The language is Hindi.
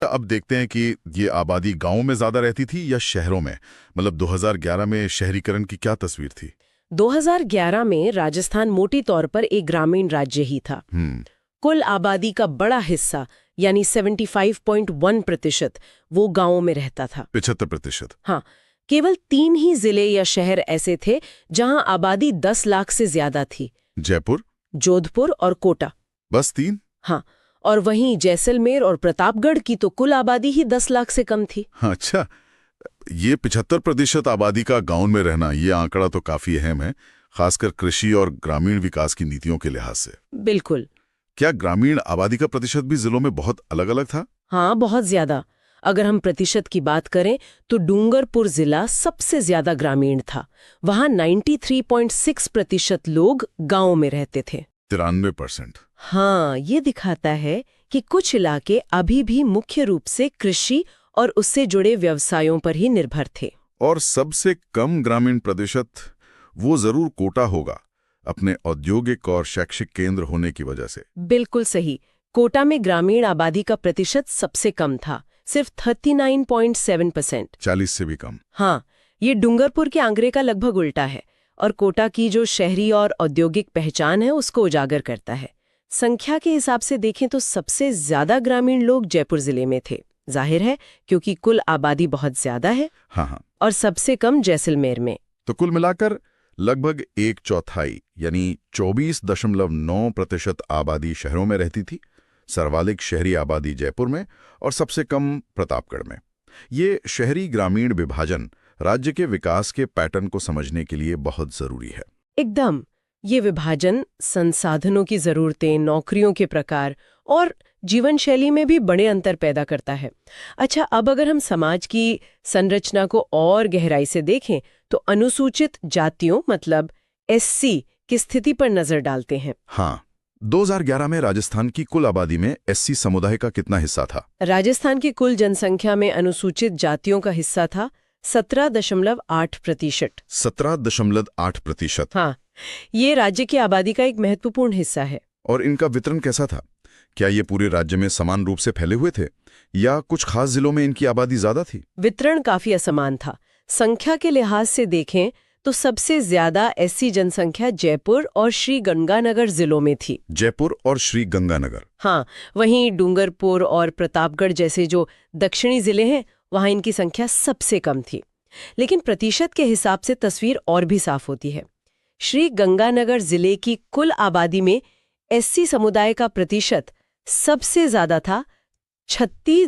अब देखते हैं कि ये आबादी गांवों में ज्यादा रहती थी या शहरों में। मतलब 2011 में शहरीकरण की क्या तस्वीर थी? 2011 में राजस्थान मोटी तौर पर एक ग्रामीण राज्य ही था। कुल आबादी का बड़ा हिस्सा यानी 75.1% वो गांवों में रहता था। 75%? हाँ, केवल 3 ही जिले या शहर ऐसे थे जहां आबादी 10 लाख से ज्यादा थी। जयपुर, जोधपुर और कोटा। बस 3? हाँ, और वहीं जैसलमेर और प्रतापगढ़ की तो कुल आबादी ही 10 लाख से कम थी। हाँ, अच्छा। ये 75% आबादी का गांव में रहना, ये आंकड़ा तो काफी अहम है, खासकर कृषि और ग्रामीण विकास की नीतियों के लिहाज से। बिल्कुल। क्या ग्रामीण आबादी का प्रतिशत भी जिलों में बहुत अलग-अलग था? हाँ, बहुत ज्यादा। अगर हम प्रतिशत की बात करें तो डूंगरपुर जिला सबसे ज्यादा ग्रामीण था। वहां 93.6% लोग गांव में रहते थे। 93%? हाँ, ये दिखाता है कि कुछ इलाके अभी भी मुख्य रूप से कृषि और उससे जुड़े व्यवसायों पर ही निर्भर थे। और सबसे कम ग्रामीण प्रतिशत वो जरूर कोटा होगा, अपने औद्योगिक और शैक्षिक केंद्र होने की वजह से। बिल्कुल सही। कोटा में ग्रामीण आबादी का प्रतिशत सबसे कम था, सिर्फ 39.7%। 40 से भी कम? हाँ, ये डूंगरपुर के आंकड़े का लगभग उल्टा है और कोटा की जो शहरी और औद्योगिक पहचान है उसको उजागर करता है। संख्या के हिसाब से देखें तो सबसे ज्यादा ग्रामीण लोग जयपुर जिले में थे, जाहिर है क्योंकि कुल आबादी बहुत ज्यादा है। हाँ। और सबसे कम जैसलमेर में। तो कुल मिलाकर लगभग 1/4 यानी 24.9% आबादी शहरों में रहती थी, सर्वाधिक शहरी आबादी जयपुर में और सबसे कम प्रतापगढ़ में। ये शहरी ग्रामीण विभाजन राज्य के विकास के पैटर्न को समझने के लिए बहुत जरूरी है। एकदम। ये विभाजन संसाधनों की जरूरतें, नौकरियों के प्रकार और जीवन शैली में भी बड़े अंतर पैदा करता है। अच्छा, अब अगर हम समाज की संरचना को और गहराई से देखें तो अनुसूचित जातियों मतलब एससी की स्थिति पर नजर डालते हैं। हाँ, 2011 में राजस्थान की कुल आबादी में एससी समुदाय का कितना हिस्सा था? राजस्थान की कुल जनसंख्या में अनुसूचित जातियों का हिस्सा था 17.8%। 17.8%? हाँ, ये राज्य की आबादी का एक महत्वपूर्ण हिस्सा है। और इनका वितरण कैसा था? क्या ये पूरे राज्य में समान रूप से फैले हुए थे या कुछ खास जिलों में इनकी आबादी ज्यादा थी? वितरण काफी असमान था। संख्या के लिहाज से देखें तो सबसे ज्यादा एससी जनसंख्या जयपुर और श्री गंगानगर जिलों में थी। जयपुर और श्री गंगानगर? हाँ, वहीं डूंगरपुर और प्रतापगढ़ जैसे जो दक्षिणी जिले हैं वहां इनकी संख्या सबसे कम थी। लेकिन प्रतिशत के हिसाब से तस्वीर और भी साफ होती है। श्री गंगानगर जिले की कुल आबादी में एससी समुदाय का प्रतिशत सबसे ज्यादा था, 36